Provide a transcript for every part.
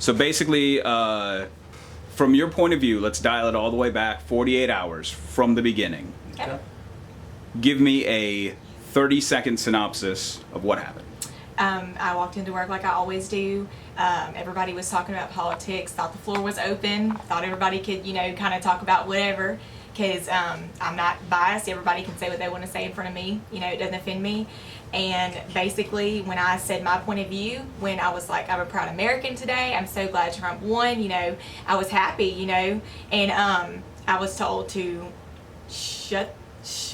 So basically, from your point of view, let's dial it all the way back 48 hours from the beginning. Okay. Give me a 30-second synopsis of what happened. I walked into work like I always do. Everybody was talking about politics, thought the floor was open, thought everybody could, kind of talk about whatever, because I'm not biased. Everybody can say what they want to say in front of me. It doesn't offend me. And basically, when I said my point of view, when I was like, I'm a proud American today, I'm so glad Trump won, I was happy, and I was told to shut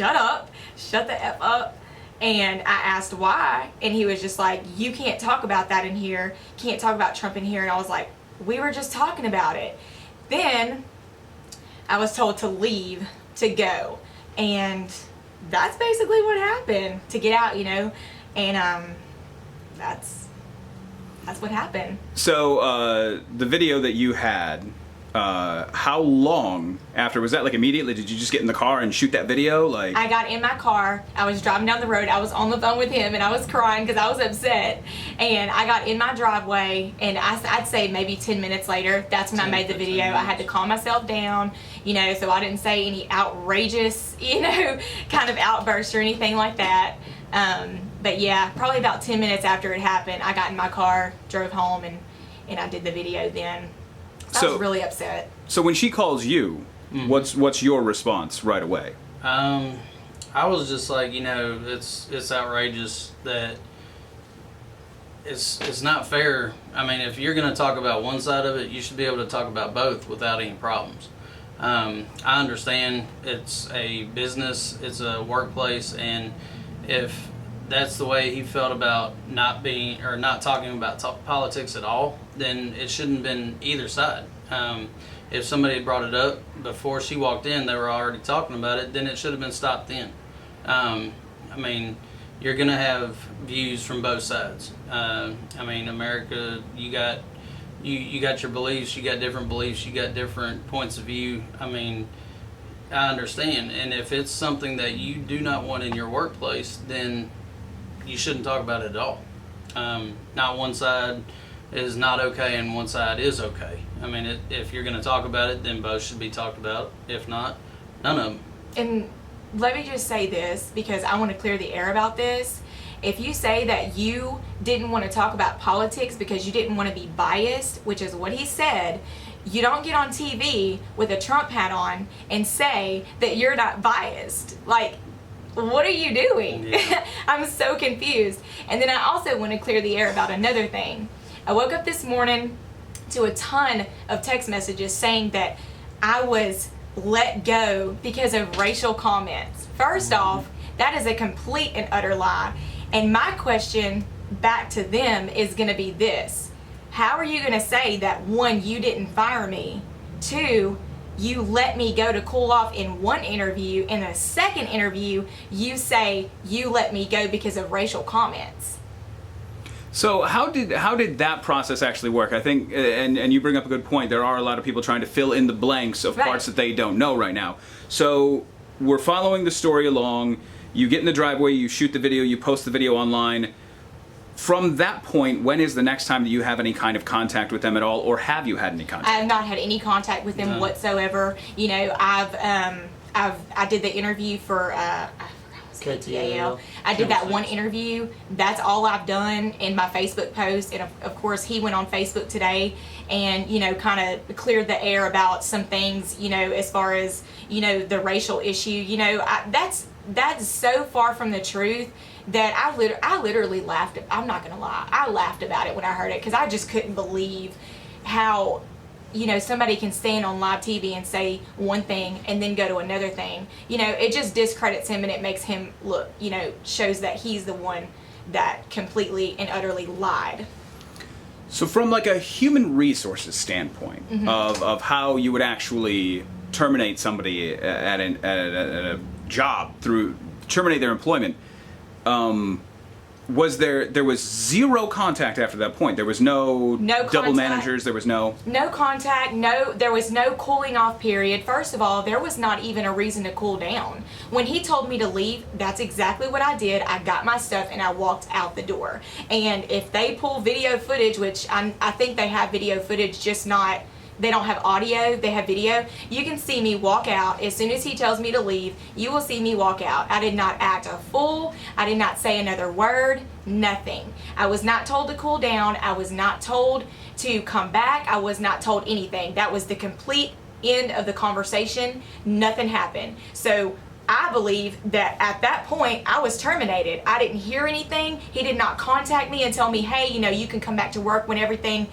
up, shut the F up. And I asked why, and he was just like, you can't talk about that in here, can't talk about Trump in here. And I was like, we were just talking about it. Then I was told to leave, to go, and that's basically what happened, to get out, and that's what happened. So the video that you had, how long after was that? Like immediately, did you just get in the car and shoot that video? Like, I got in my car, I was driving down the road, I was on the phone with him, and I was crying because I was upset. And I got in my driveway, and I'd say maybe 10 minutes later, that's when I made the video. I had to calm myself down, so I didn't say any outrageous, kind of outburst or anything like that. But yeah, probably about 10 minutes after it happened, I got in my car, drove home, and I did the video then. I was really upset. So when she calls you, what's your response right away? I was just like, it's outrageous that it's not fair. I mean, if you're going to talk about one side of it, you should be able to talk about both without any problems. I understand it's a business, it's a workplace, and if that's the way he felt about not talking about politics at all, then it shouldn't have been either side. If somebody had brought it up before she walked in, they were already talking about it, then it should have been stopped then. I mean, you're going to have views from both sides. I mean, America, you got your beliefs, you got different beliefs, you got different points of view. I mean, I understand. And if it's something that you do not want in your workplace, then you shouldn't talk about it at all. Not one side is not okay and one side is okay. I mean, if you're going to talk about it, then both should be talked about. If not, none of them. And let me just say this, because I want to clear the air about this. If you say that you didn't want to talk about politics because you didn't want to be biased, which is what he said, you don't get on TV with a Trump hat on and say that you're not biased. Like, what are you doing? Yeah. I'm so confused. And then I also want to clear the air about another thing. I woke up this morning to a ton of text messages saying that I was let go because of racial comments. First off, that is a complete and utter lie. And my question back to them is going to be this. How are you going to say that, one, you didn't fire me, two, you let me go to cool off in one interview, in a second interview, you say you let me go because of racial comments? So how did that process actually work? I think, and you bring up a good point, there are a lot of people trying to fill in the blanks of parts that they don't know right now. So we're following the story along, you get in the driveway, you shoot the video, you post the video online. From that point, when is the next time that you have any kind of contact with them at all, or have you had any contact? I have not had any contact with them whatsoever. I did the interview for KTAL. I did that one interview. That's all I've done in my Facebook post. And of course, he went on Facebook today and, kind of cleared the air about some things, as far as, the racial issue. That's so far from the truth that I literally laughed. I'm not going to lie. I laughed about it when I heard it because I just couldn't believe how, somebody can stand on live TV and say one thing and then go to another thing. It just discredits him and it makes him look, shows that he's the one that completely and utterly lied. So from like a human resources standpoint of how you would actually terminate somebody at a job, terminate their employment, was there was zero contact after that point? There was no double contact. managers. There was no contact. There was no cooling off period. First of all, there was not even a reason to cool down. When he told me to leave, that's exactly what I did. I got my stuff and I walked out the door. And if they pull video footage, which I think they have video footage, just not, they don't have audio, they have video. You can see me walk out. As soon as he tells me to leave, you will see me walk out. I did not act a fool. I did not say another word, nothing. I was not told to cool down. I was not told to come back. I was not told anything. That was the complete end of the conversation. Nothing happened. So I believe that at that point I was terminated. I didn't hear anything. He did not contact me and tell me, hey, you can come back to work when everything,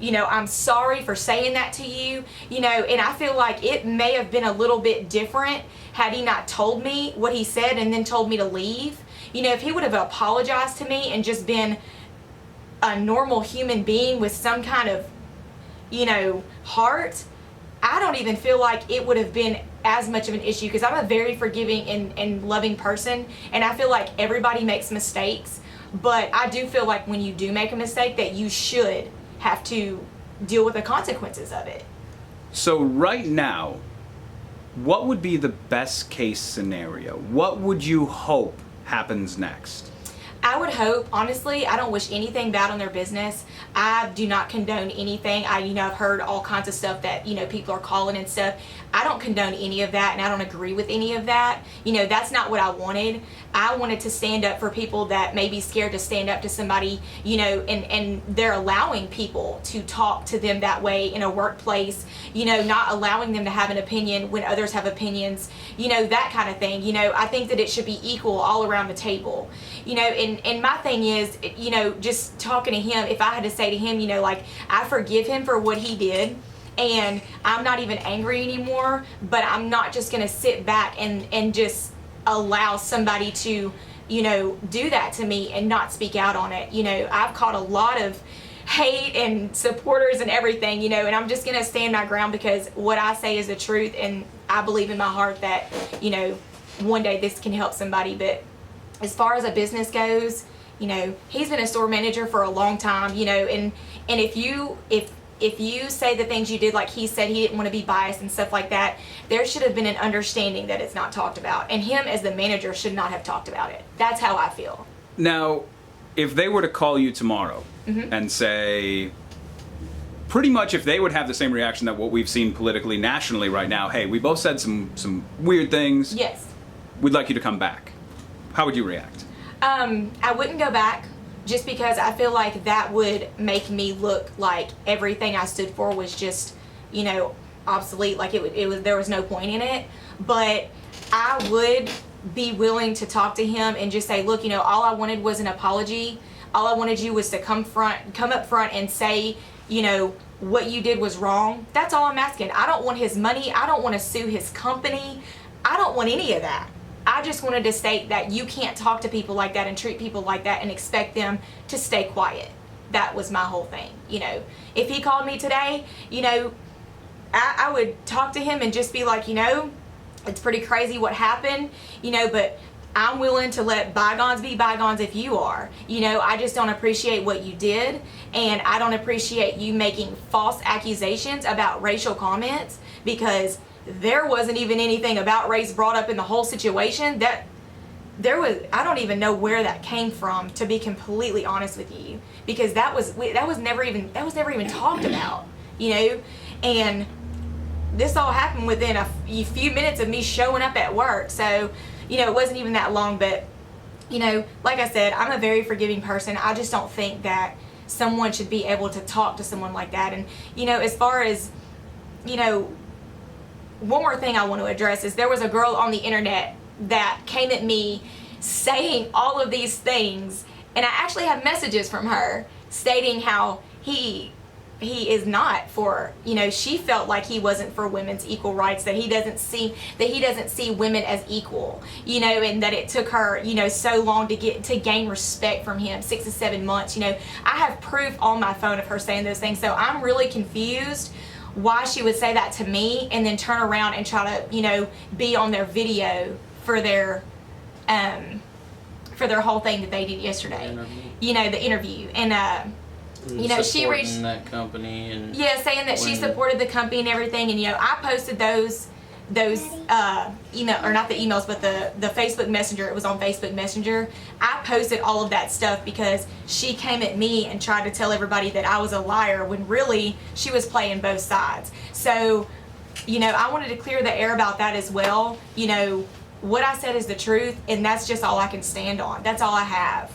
I'm sorry for saying that to you, and I feel like it may have been a little bit different had he not told me what he said and then told me to leave. If he would have apologized to me and just been a normal human being with some kind of, heart, I don't even feel like it would have been as much of an issue, because I'm a very forgiving and loving person, and I feel like everybody makes mistakes, but I do feel like when you do make a mistake that you should have to deal with the consequences of it. So right now, what would be the best case scenario? What would you hope happens next? I would hope, honestly, I don't wish anything bad on their business. I do not condone anything. I've heard all kinds of stuff that, people are calling and stuff. I don't condone any of that, and I don't agree with any of that. That's not what I wanted. I wanted to stand up for people that may be scared to stand up to somebody, and they're allowing people to talk to them that way in a workplace, not allowing them to have an opinion when others have opinions, that kind of thing. I think that it should be equal all around the table, and my thing is, just talking to him, if I had to say to him, I forgive him for what he did, and I'm not even angry anymore, but I'm not just going to sit back and just allow somebody to, do that to me and not speak out on it. I've caught a lot of hate and supporters and everything, and I'm just going to stand my ground because what I say is the truth, and I believe in my heart that, one day this can help somebody. But as far as a business goes, he's been a store manager for a long time, and if you say the things you did, like he said, he didn't want to be biased and stuff like that, there should have been an understanding that it's not talked about, and him as the manager should not have talked about it. That's how I feel. Now, if they were to call you tomorrow and say, pretty much if they would have the same reaction that what we've seen politically, nationally right now, hey, we both said some weird things. Yes. We'd like you to come back. How would you react? I wouldn't go back, just because I feel like that would make me look like everything I stood for was just, obsolete, like it was, there was no point in it. But I would be willing to talk to him and just say, look, all I wanted was an apology. All I wanted you was to come up front and say, what you did was wrong. That's all I'm asking. I don't want his money. I don't want to sue his company. I don't want any of that. I just wanted to state that you can't talk to people like that and treat people like that and expect them to stay quiet. That was my whole thing. If he called me today, I would talk to him and just be like, it's pretty crazy what happened, but I'm willing to let bygones be bygones if you are. I just don't appreciate what you did, and I don't appreciate you making false accusations about racial comments, because there wasn't even anything about race brought up in the whole situation. That there was, I don't even know where that came from, to be completely honest with you, because that was never even talked about, and this all happened within a few minutes of me showing up at work. So, it wasn't even that long. But, like I said, I'm a very forgiving person. I just don't think that someone should be able to talk to someone like that. And, as far as, one more thing I want to address is there was a girl on the internet that came at me saying all of these things, and I actually have messages from her stating how he is not for, she felt like he wasn't for women's equal rights, that he doesn't see women as equal, and that it took her, so long to gain respect from him, 6 to 7 months. I have proof on my phone of her saying those things. So I'm really confused why she would say that to me and then turn around and try to, be on their video for their for their whole thing that they did yesterday. You know, the interview. And you know, she reached that company and saying that she supported the company and everything. And you know, I posted those email, or not the emails, but the Facebook Messenger. It was on Facebook Messenger. I posted all of that stuff because she came at me and tried to tell everybody that I was a liar when really she was playing both sides. So, you know, I wanted to clear the air about that as well. You know, what I said is the truth, and that's just all I can stand on. That's all I have.